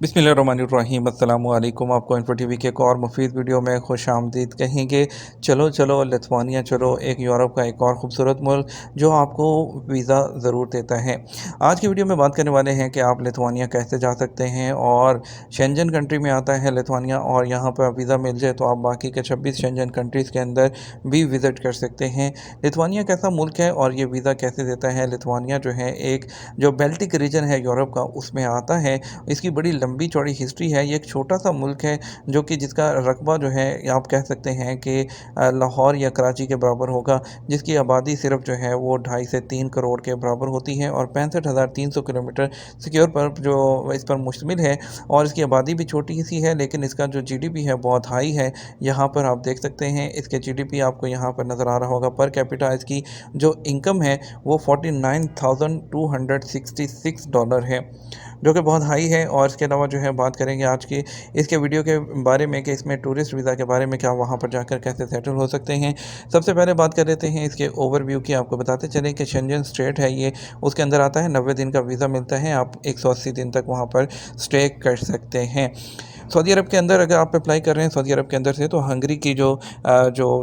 बिस्मिल्लाहिर्रहमानिर्रहीम अस्सलामुअलैकुम। आपको इन्फो टीवी के एक और मुफीद वीडियो में खुश आमदीद कहेंगे। चलो चलो लिथुआनिया चलो, एक यूरोप का एक और ख़ूबसूरत मुल्क जो आपको वीज़ा ज़रूर देता है। आज की वीडियो में बात करने वाले हैं कि आप लिथुआनिया कैसे जा सकते हैं, और शेंजन कंट्री में आता है लिथुआनिया, और यहाँ पर वीज़ा मिल जाए तो आप बाकी के 26 शेंजन कंट्रीज़ के अंदर भी विज़िट कर सकते हैं। लिथुआनिया कैसा मुल्क है और ये वीज़ा कैसे देता है? लिथुआनिया जो है एक जो बेल्टिक रीजन है यूरोप का, उसमें आता है। इसकी बड़ी लंबी चौड़ी हिस्ट्री है। ये एक छोटा सा मुल्क है जो कि जिसका रकबा जो है आप कह सकते हैं कि लाहौर या कराची के बराबर होगा, जिसकी आबादी सिर्फ जो है वो 2.5 से 3 करोड़ के बराबर होती है, और 65,300 किलोमीटर सिक्योर पर जो इस पर मुश्तमिल है। और इसकी आबादी भी छोटी सी है, लेकिन इसका जो जीडीपी है बहुत हाई है। यहाँ पर आप देख सकते हैं इसके जीडीपी आपको यहाँ पर नज़र आ रहा होगा। पर कैपिटा इसकी जो इनकम है वो $49,266 है, जो कि बहुत हाई है। और इसके अलावा जो है बात करेंगे आज की इसके वीडियो के बारे में कि इसमें टूरिस्ट वीज़ा के बारे में, क्या वहाँ पर जाकर कैसे सेटल हो सकते हैं। सबसे पहले बात कर लेते हैं इसके ओवरव्यू की। आपको बताते चलें कि शेंजन स्टेट है ये, उसके अंदर आता है। 90 दिन का वीज़ा मिलता है, आप 180 दिन तक वहाँ पर स्टे कर सकते हैं। सऊदी अरब के अंदर अगर आप अप्लाई कर रहे हैं सऊदी अरब के अंदर से, तो हंगरी की जो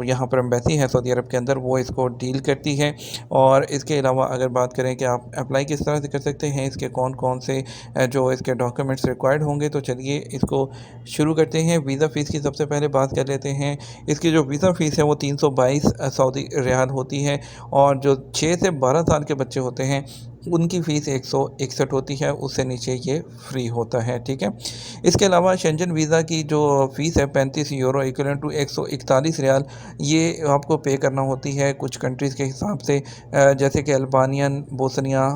यहाँ पर एम्बेसी है सऊदी अरब के अंदर, वो इसको डील करती है। और इसके अलावा अगर बात करें कि आप अप्लाई किस तरह से कर सकते हैं, इसके कौन कौन से जो इसके डॉक्यूमेंट्स रिक्वायर्ड होंगे, तो चलिए इसको शुरू करते हैं। वीज़ा फ़ीस की सबसे पहले बात कर लेते हैं। इसकी जो वीज़ा फ़ीस है वो 322 सऊदी रियाल होती है, और जो 6 से 12 साल के बच्चे होते हैं उनकी फ़ीस 161 होती है, उससे नीचे ये फ्री होता है। ठीक है। इसके अलावा शेंजन वीज़ा की जो फ़ीस है 35 यूरो इक्वलेंट टू 141 रियाल, ये आपको पे करना होती है कुछ कंट्रीज़ के हिसाब से, जैसे कि अल्बानियन, बोस्निया,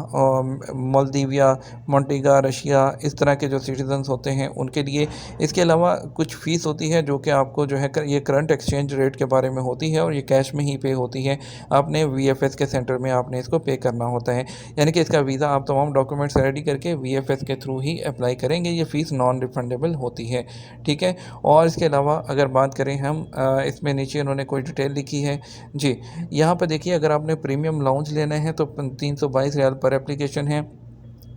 मालदीविया, मोंटेगा, रशिया, इस तरह के जो सिटीजन्स होते हैं उनके लिए। इसके अलावा कुछ फ़ीस होती है जो कि आपको जो है ये करंट एक्सचेंज रेट के बारे में होती है, और ये कैश में ही पे होती है। आपने वीएफएस के सेंटर में आपने इसको पे करना होता है, यानी कि इसका वीज़ा आप तमाम डॉक्यूमेंट्स रेडी करके वीएफएस के थ्रू ही अप्लाई करेंगे। ये फ़ीस नॉन रिफंडेबल होती है। ठीक है। और इसके अलावा अगर बात करें हम, इसमें नीचे उन्होंने कोई डिटेल लिखी है जी। यहाँ पर देखिए, अगर आपने प्रीमियम लाउंज लेना है तो 322 रियाल पर एप्लीकेशन है,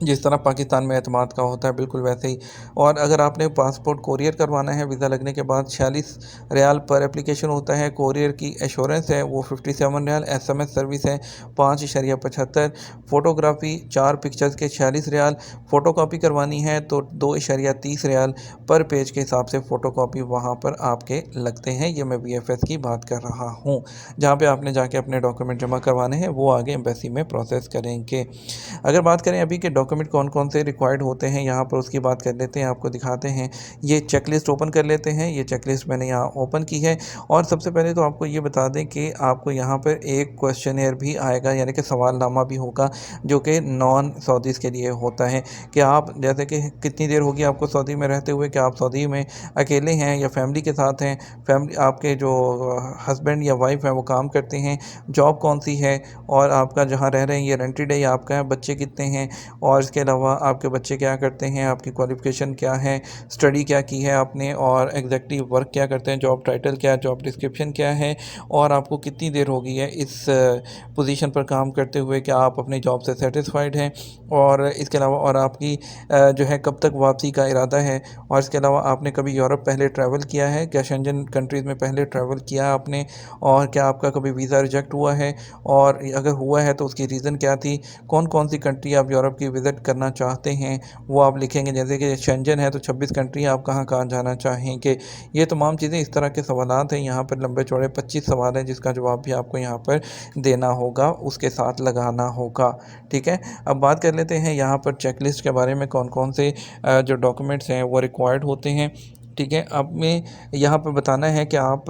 जिस तरह पाकिस्तान में एतमाद का होता है बिल्कुल वैसे ही। और अगर आपने पासपोर्ट कोरियर करवाना है वीज़ा लगने के बाद, 46 रियाल पर एप्लीकेशन होता है। कोरियर की एश्योरेंस है वो 57 रियाल। एसएमएस सर्विस है 5.75। फ़ोटोग्राफ़ी 4 पिक्चर्स के 46 रियाल। फ़ोटोकॉपी करवानी है तो 2.30 रियाल पर पेज के हिसाब से फ़ोटोकॉपी वहाँ पर आपके लगते हैं। ये मैं वीएफएस की बात कर रहा हूँ, जहाँ पे आपने जाके अपने डॉक्यूमेंट जमा करवाने हैं, वो आगे एम्बेसी में प्रोसेस करेंगे। अगर बात करें अभी के डॉक्यूमेंट कौन कौन से रिक्वायर्ड होते हैं यहाँ पर, उसकी बात कर लेते हैं, आपको दिखाते हैं। ये चेकलिस्ट ओपन कर लेते हैं। ये चेकलिस्ट मैंने यहाँ ओपन की है, और सबसे पहले तो आपको ये बता दें कि आपको यहाँ पर एक क्वेश्चनेयर भी आएगा, यानी कि सवालनामा भी होगा, जो कि नॉन सऊदीज़ के लिए होता है। कि आप जैसे कि कितनी देर होगी आपको सऊदी में रहते हुए, कि आप सऊदी में अकेले हैं या फैमिली के साथ हैं, फैमिली आपके जो हस्बैंड या वाइफ हैं वो काम करते हैं, जॉब कौन सी है, और आपका जहाँ रह रहे हैं ये रेंटेड है या आपका है, बच्चे कितने हैं, और इसके अलावा आपके बच्चे क्या करते हैं, आपकी क्वालिफ़िकेशन क्या है, स्टडी क्या की है आपने, और एग्जैक्टली वर्क क्या करते हैं, जॉब टाइटल क्या है, जॉब डिस्क्रिप्शन क्या है, और आपको कितनी देर हो गई है इस पोजीशन पर काम करते हुए, कि आप अपनी जॉब से सेटिस्फाइड हैं, और इसके अलावा और आपकी जो है कब तक वापसी का इरादा है, और इसके अलावा आपने कभी यूरोप पहले ट्रैवल किया है, क्या शेंजन कंट्रीज़ में पहले ट्रैवल किया है आपने, और क्या आपका कभी वीज़ा रिजेक्ट हुआ है, और अगर हुआ है तो उसकी रीज़न क्या थी, कौन कौन सी कंट्री आप यूरोप की विज़िट करना चाहते हैं वो आप लिखेंगे। जैसे कि शेंजन है तो 26 कंट्री, आप कहाँ कहाँ जाना चाहेंगे। ये तमाम चीज़ें इस तरह के सवालात हैं। यहाँ पर लंबे चौड़े 25 सवाल हैं, जिसका जवाब भी आपको यहाँ पर देना होगा, उसके साथ लगाना होगा। ठीक है। अब बात कर लेते हैं यहाँ पर चेकलिस्ट के बारे में, कौन कौन से जो डॉक्यूमेंट्स हैं वो रिक्वायर्ड होते हैं। ठीक है। अब मैं यहाँ पर बताना है कि आप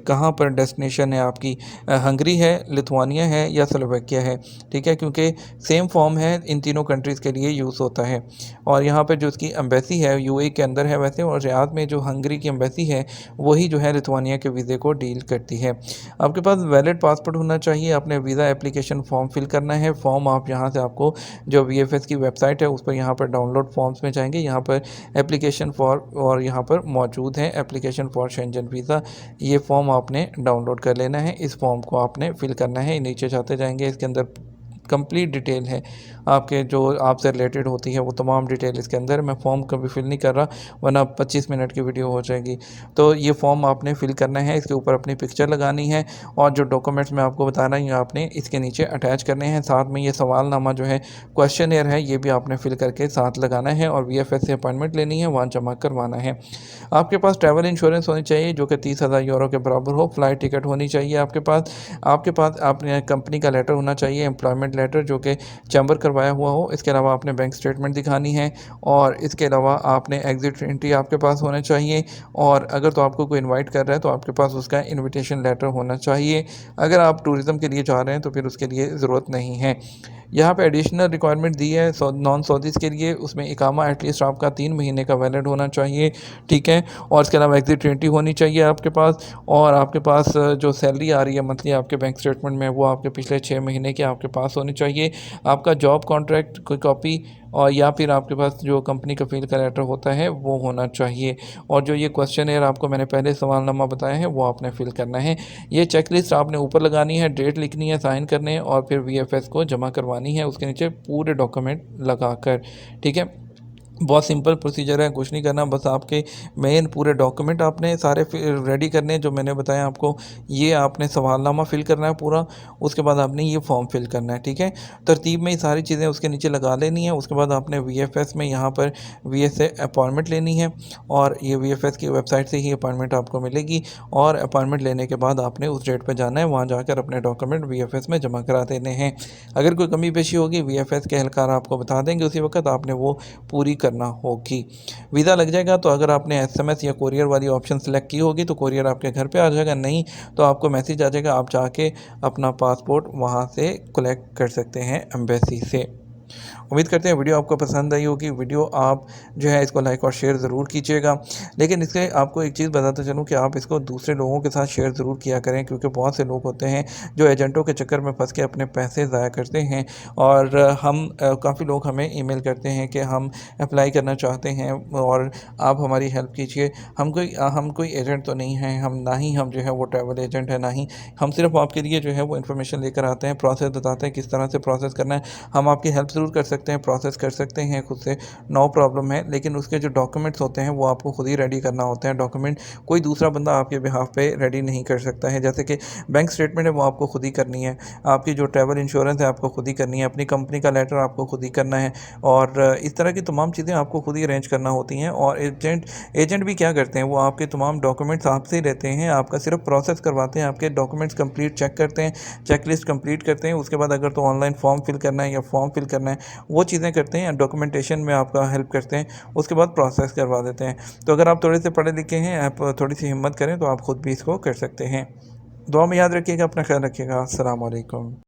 कहाँ पर डेस्टिनेशन है आपकी, हंगरी है, लिथुआनिया है, या स्लोवाकिया है। ठीक है, क्योंकि सेम फॉर्म है, इन तीनों कंट्रीज़ के लिए यूज़ होता है। और यहाँ पर जो उसकी एम्बेसी है यूएई के अंदर है वैसे, और रियाद में जो हंगरी की एम्बेसी है वही जो है लिथुआनिया के वीज़े को डील करती है। आपके पास वैलिड पासपोर्ट होना चाहिए। आपने वीज़ा एप्लीकेशन फॉर्म फिल करना है। फॉर्म आप यहाँ से, आपको जो वीएफएस की वेबसाइट है उस पर यहाँ पर डाउनलोड फॉर्म्स में जाएंगे, यहाँ पर एप्लीकेशन फॉर, और यहाँ पर मौजूद है एप्लीकेशन फॉर शेंजन वीज़ा। ये फॉर्म आपने डाउनलोड कर लेना है। इस फॉर्म को आपने फिल करना है। नीचे जाते जाएंगे, इसके अंदर कंप्लीट डिटेल है, आपके जो आपसे रिलेटेड होती है वो तमाम डिटेल इसके अंदर। मैं फॉर्म कभी फिल नहीं कर रहा, वरना 25 मिनट की वीडियो हो जाएगी। तो ये फॉर्म आपने फिल करना है, इसके ऊपर अपनी पिक्चर लगानी है और जो डॉक्यूमेंट्स मैं आपको बता रहा हूँ आपने इसके नीचे अटैच करने हैं। साथ में ये सवालनामा जो है, क्वेश्चनियर है, ये भी आपने फिल करके साथ लगाना है और वीएफएस से अपॉइंटमेंट लेनी है, वहाँ जमा करवाना है। आपके पास ट्रैवल इंश्योरेंस होनी चाहिए जो कि 30,000 यूरो के बराबर हो। फ्लाइट टिकट होनी चाहिए आपके पास आपने कंपनी का लेटर होना चाहिए, एम्प्लॉयमेंट लेटर जो कि चैम्बर करवाया हुआ हो। इसके अलावा आपने बैंक स्टेटमेंट दिखानी है और इसके अलावा आपने एग्ज़िट एंट्री आपके पास होना चाहिए। और अगर तो आपको कोई इनवाइट कर रहा है तो आपके पास उसका इनविटेशन लेटर होना चाहिए। अगर आप टूरिज़्म के लिए जा रहे हैं तो फिर उसके लिए ज़रूरत नहीं है। यहाँ पे एडिशनल रिक्वायरमेंट दी है नॉन सऊदीज़ के लिए, उसमें इकामा एटलीस्ट आपका 3 महीने का वैलिड होना चाहिए, ठीक है। और इसके अलावा एग्ज़िट एंट्री होनी चाहिए आपके पास, और आपके पास जो सैलरी आ रही है मंथली आपके बैंक स्टेटमेंट में, वो आपके पिछले 6 महीने की आपके पास होनी चाहिए। आपका जॉब कॉन्ट्रैक्ट की कॉपी और या फिर आपके पास जो कंपनी का फील का लेटर होता है वो होना चाहिए। और जो ये क्वेश्चनियर आपको मैंने पहले सवालनामा बताया है वो आपने फिल करना है। ये चेकलिस्ट आपने ऊपर लगानी है, डेट लिखनी है, साइन करने हैं और फिर वीएफएस को जमा करवानी है उसके नीचे पूरे डॉक्यूमेंट लगाकर, ठीक है। बहुत सिंपल प्रोसीजर है, कुछ नहीं करना, बस आपके मेन पूरे डॉक्यूमेंट आपने सारे रेडी करने हैं जो मैंने बताया आपको। ये आपने सवालनामा फिल करना है पूरा, उसके बाद आपने ये फॉर्म फिल करना है, ठीक है। तरतीब में ये सारी चीज़ें उसके नीचे लगा लेनी है। उसके बाद आपने वीएफएस में यहाँ पर वीएस से अपॉइंटमेंट लेनी है और ये वीएफएस की वेबसाइट से ही अपॉइंटमेंट आपको मिलेगी। और अपॉइंटमेंट लेने के बाद आपने उस डेट पर जाना है, वहाँ जाकर अपने डॉक्यूमेंट वीएफएस में जमा करा देने हैं। अगर कोई कमी पेशी होगी वीएफएस के एहलकार आपको बता देंगे, उसी वक्त आपने वो पूरी करना होगी। वीज़ा लग जाएगा तो अगर आपने एसएमएस या कोरियर वाली ऑप्शन सेलेक्ट की होगी तो कोरियर आपके घर पे आ जाएगा, नहीं तो आपको मैसेज आ जाएगा, आप जाके अपना पासपोर्ट वहाँ से कलेक्ट कर सकते हैं एम्बेसी से। उम्मीद करते हैं वीडियो आपको पसंद आई होगी। वीडियो आप जो है इसको लाइक और शेयर ज़रूर कीजिएगा, लेकिन इससे आपको एक चीज़ बताता चलूँ कि आप इसको दूसरे लोगों के साथ शेयर ज़रूर किया करें, क्योंकि बहुत से लोग होते हैं जो एजेंटों के चक्कर में फंस के अपने पैसे ज़ाया करते हैं। और हम काफ़ी लोग हमें ईमेल करते हैं कि हम अप्लाई करना चाहते हैं और आप हमारी हेल्प कीजिए। हम कोई एजेंट तो नहीं हैं, हम ना ही हम जो है वो ट्रैवल एजेंट है, ना ही हम सिर्फ आपके लिए जो है वो इन्फॉर्मेशन लेकर आते हैं, प्रोसेस बताते हैं किस तरह से प्रोसेस करना है। हम आपकी हेल्प ज़रूर कर सकते हैं, प्रोसेस कर सकते हैं खुद से, नो प्रॉब्लम है, लेकिन उसके जो डॉक्यूमेंट्स होते हैं वो आपको खुद ही रेडी करना होते हैं। डॉक्यूमेंट कोई दूसरा बंदा आपके बिहाफ पे रेडी नहीं कर सकता है। जैसे कि बैंक स्टेटमेंट है वो आपको खुद ही करनी है, आपकी जो ट्रैवल इंश्योरेंस है आपको खुद ही करनी है, अपनी कंपनी का लेटर आपको खुद ही करना है, और इस तरह की तमाम चीज़ें आपको खुद ही अरेंज करना होती हैं। और एजेंट भी क्या करते हैं, वो आपके तमाम डॉक्यूमेंट्स आपसे ही रहते हैं, आपका सिर्फ प्रोसेस करवाते हैं, आपके डॉक्यूमेंट्स कंप्लीट चेक करते हैं, चेकलिस्ट कंप्लीट करते हैं। उसके बाद अगर तो ऑनलाइन फॉर्म फिल करना है या फॉर्म फिल करना है वो चीज़ें करते हैं, डॉक्यूमेंटेशन में आपका हेल्प करते हैं, उसके बाद प्रोसेस करवा देते हैं। तो अगर आप थोड़े से पढ़े लिखे हैं, आप थोड़ी सी हिम्मत करें तो आप खुद भी इसको कर सकते हैं। दुआ में याद रखिएगा, अपना ख्याल रखिएगा। अस्सलाम वालेकुम।